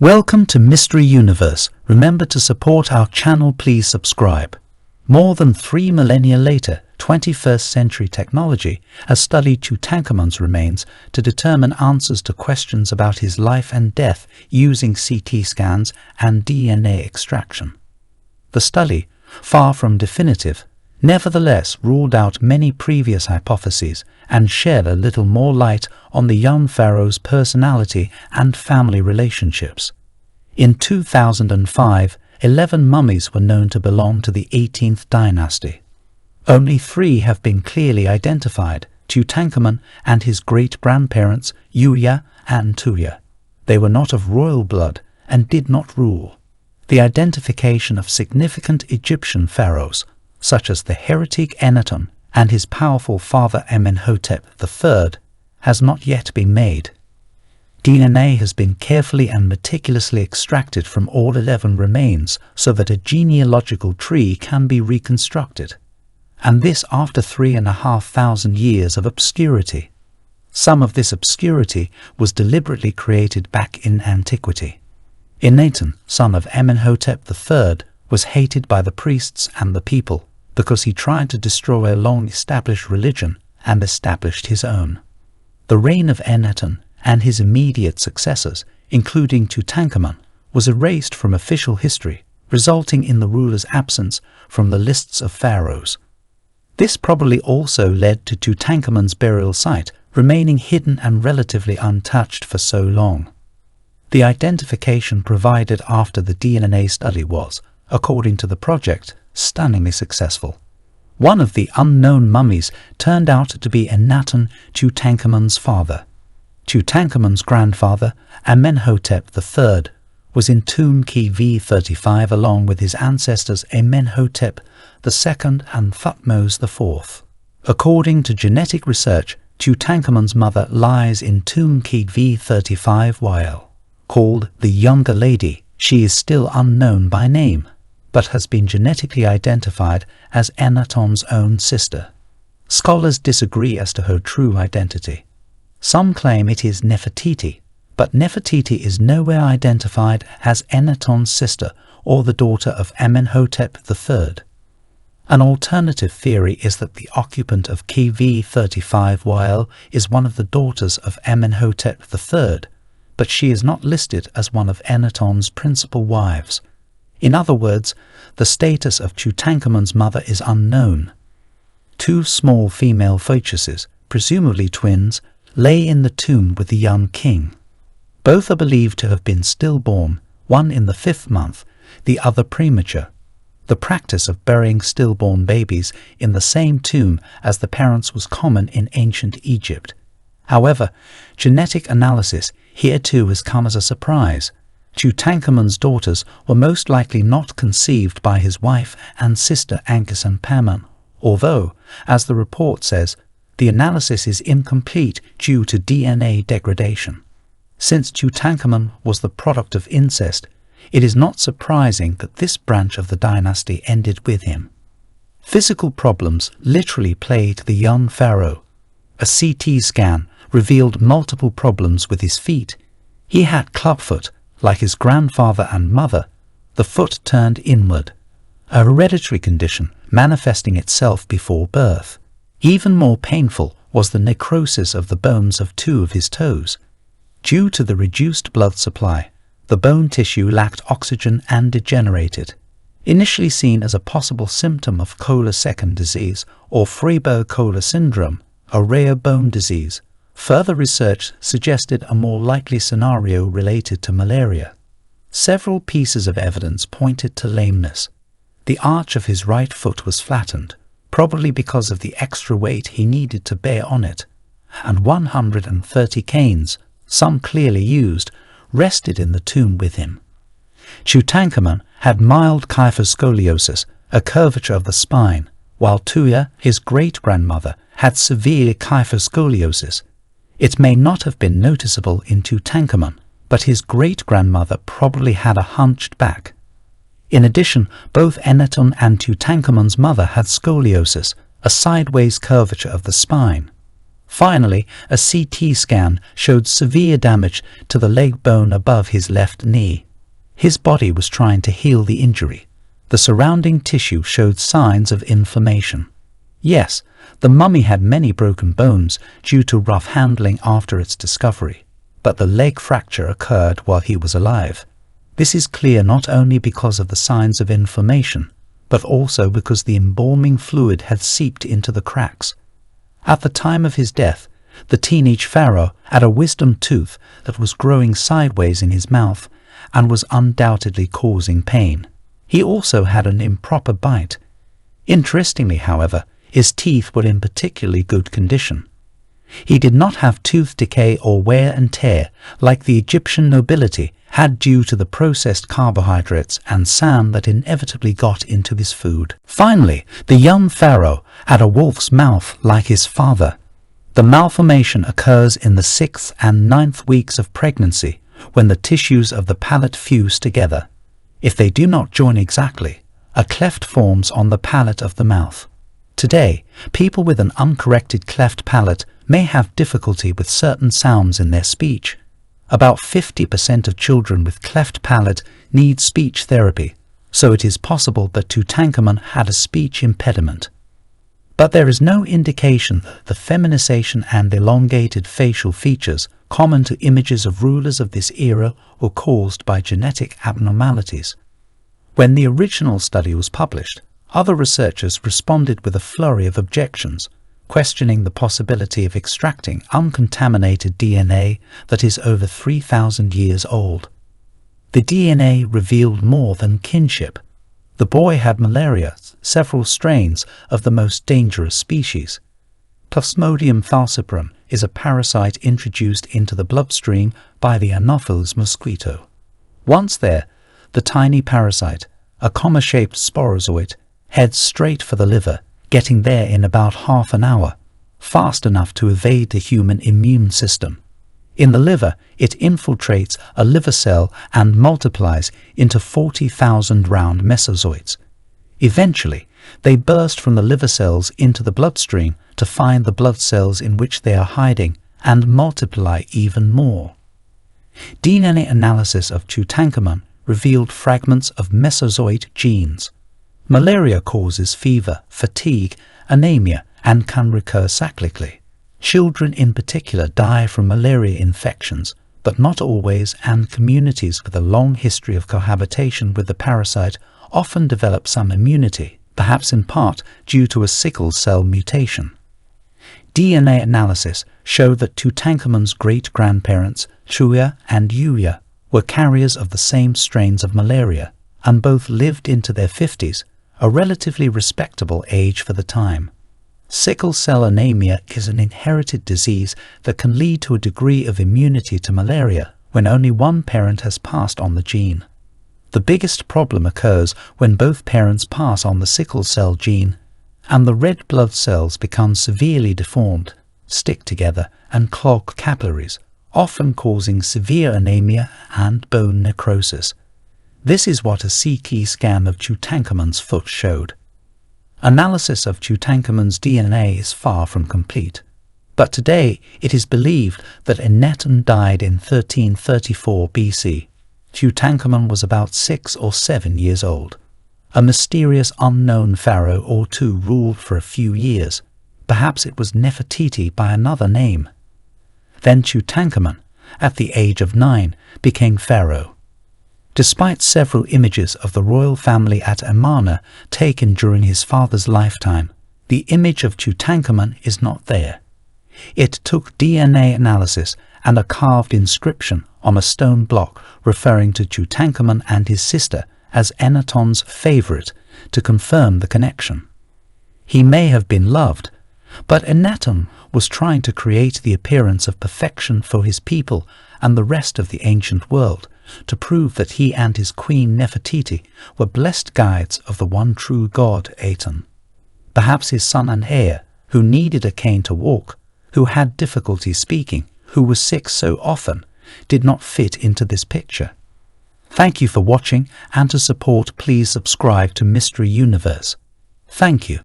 Welcome to Mystery Universe. Remember to support our channel, please subscribe. More than 3 millennia later, 21st century technology has studied Tutankhamun's remains to determine answers to questions about his life and death using CT scans and DNA extraction. The study, far from definitive, nevertheless ruled out many previous hypotheses and shed a little more light on the young pharaoh's personality and family relationships. In 2005, 11 mummies were known to belong to the 18th dynasty. Only 3 have been clearly identified: Tutankhamun and his great-grandparents Yuya and Tuya. They were not of royal blood and did not rule. The identification of significant Egyptian pharaohs, such as the heretic Akhenaten and his powerful father Amenhotep III, has not yet been made. DNA has been carefully and meticulously extracted from all 11 remains so that a genealogical tree can be reconstructed, and this after 3,500 years of obscurity. Some of this obscurity was deliberately created back in antiquity. Akhenaten, son of Amenhotep III, was hated by the priests and the people because he tried to destroy a long-established religion and established his own. The reign of Akhenaten and his immediate successors, including Tutankhamun, was erased from official history, resulting in the ruler's absence from the lists of pharaohs. This probably also led to Tutankhamun's burial site remaining hidden and relatively untouched for so long. The identification provided after the DNA study was, according to the project, stunningly successful. One of the unknown mummies turned out to be Akhenaten, Tutankhamun's father. Tutankhamun's grandfather, Amenhotep III, was in tomb key V35 along with his ancestors Amenhotep II and Thutmose IV. According to genetic research, Tutankhamun's mother lies in tomb key V35 while, called the Younger Lady, she is still unknown by name, but has been genetically identified as Akhenaten's own sister. Scholars disagree as to her true identity. Some claim it is Nefertiti, but Nefertiti is nowhere identified as Akhenaten's sister or the daughter of Amenhotep III. An alternative theory is that the occupant of key V35 while is one of the daughters of Amenhotep III, but she is not listed as one of Akhenaten's principal wives. In other words, the status of Tutankhamun's mother is unknown. 2 small female fetuses, presumably twins, lay in the tomb with the young king. Both are believed to have been stillborn, one in the 5th month, the other premature. The practice of burying stillborn babies in the same tomb as the parents was common in ancient Egypt. However, genetic analysis here too has come as a surprise. Tutankhamun's daughters were most likely not conceived by his wife and sister Ankhesenaten, although, as the report says, the analysis is incomplete due to DNA degradation. Since Tutankhamun was the product of incest, it is not surprising that this branch of the dynasty ended with him. Physical problems literally plagued the young pharaoh. A CT scan revealed multiple problems with his feet. He had clubfoot, like his grandfather and mother, the foot turned inward, a hereditary condition manifesting itself before birth. Even more painful was the necrosis of the bones of 2 of his toes. Due to the reduced blood supply, the bone tissue lacked oxygen and degenerated. Initially seen as a possible symptom of Kohler-2 disease or Freiberg-Kohler syndrome, a rare bone disease, further research suggested a more likely scenario related to malaria. Several pieces of evidence pointed to lameness. The arch of his right foot was flattened, probably because of the extra weight he needed to bear on it, and 130 canes, some clearly used, rested in the tomb with him. Tutankhamun had mild kyphoscoliosis, a curvature of the spine, while Tuya, his great-grandmother, had severe kyphoscoliosis. It may not have been noticeable in Tutankhamun, but his great-grandmother probably had a hunched back. In addition, both Akhenaten and Tutankhamun's mother had scoliosis, a sideways curvature of the spine. Finally, a CT scan showed severe damage to the leg bone above his left knee. His body was trying to heal the injury. The surrounding tissue showed signs of inflammation. Yes, the mummy had many broken bones due to rough handling after its discovery, but the leg fracture occurred while he was alive. This is clear not only because of the signs of inflammation, but also because the embalming fluid had seeped into the cracks. At the time of his death, the teenage pharaoh had a wisdom tooth that was growing sideways in his mouth and was undoubtedly causing pain. He also had an improper bite. Interestingly, however, his teeth were in particularly good condition. He did not have tooth decay or wear and tear like the Egyptian nobility had due to the processed carbohydrates and sand that inevitably got into his food. Finally, the young pharaoh had a wolf's mouth like his father. The malformation occurs in the 6th and 9th weeks of pregnancy when the tissues of the palate fuse together. If they do not join exactly, a cleft forms on the palate of the mouth. Today, people with an uncorrected cleft palate may have difficulty with certain sounds in their speech. About 50% of children with cleft palate need speech therapy, so it is possible that Tutankhamun had a speech impediment. But there is no indication that the feminization and elongated facial features common to images of rulers of this era were caused by genetic abnormalities. When the original study was published, other researchers responded with a flurry of objections, questioning the possibility of extracting uncontaminated DNA that is over 3,000 years old. The DNA revealed more than kinship. The boy had malaria, several strains of the most dangerous species. Plasmodium falciparum is a parasite introduced into the bloodstream by the Anopheles mosquito. Once there, the tiny parasite, a comma-shaped sporozoid, heads straight for the liver, getting there in about half an hour, fast enough to evade the human immune system. In the liver, it infiltrates a liver cell and multiplies into 40,000 round mesozoites. Eventually, they burst from the liver cells into the bloodstream to find the blood cells in which they are hiding and multiply even more. DNA analysis of Tutankhamun revealed fragments of Mesozoic genes. Malaria causes fever, fatigue, anemia, and can recur cyclically. Children in particular die from malaria infections, but not always, and communities with a long history of cohabitation with the parasite often develop some immunity, perhaps in part due to a sickle cell mutation. DNA analysis showed that Tutankhamun's great-grandparents, Chuya and Yuya, were carriers of the same strains of malaria, and both lived into their 50s, a relatively respectable age for the time. Sickle cell anemia is an inherited disease that can lead to a degree of immunity to malaria when only one parent has passed on the gene. The biggest problem occurs when both parents pass on the sickle cell gene, and the red blood cells become severely deformed, stick together, and clog capillaries, often causing severe anemia and bone necrosis. This is what a CT scan of Tutankhamun's foot showed. Analysis of Tutankhamun's DNA is far from complete, but today it is believed that Akhenaten died in 1334 BC. Tutankhamun was about 6 or 7 years old. A mysterious unknown pharaoh or two ruled for a few years. Perhaps it was Nefertiti by another name. Then Tutankhamun, at the age of 9, became pharaoh. Despite several images of the royal family at Amarna taken during his father's lifetime, the image of Tutankhamun is not there. It took DNA analysis and a carved inscription on a stone block referring to Tutankhamun and his sister as Akhenaten's favorite to confirm the connection. He may have been loved, but Akhenaten was trying to create the appearance of perfection for his people and the rest of the ancient world, to prove that he and his queen Nefertiti were blessed guides of the one true god Aten. Perhaps his son and heir, who needed a cane to walk, who had difficulty speaking, who was sick so often, did not fit into this picture. Thank you for watching, and to support please subscribe to Mystery Universe. Thank you.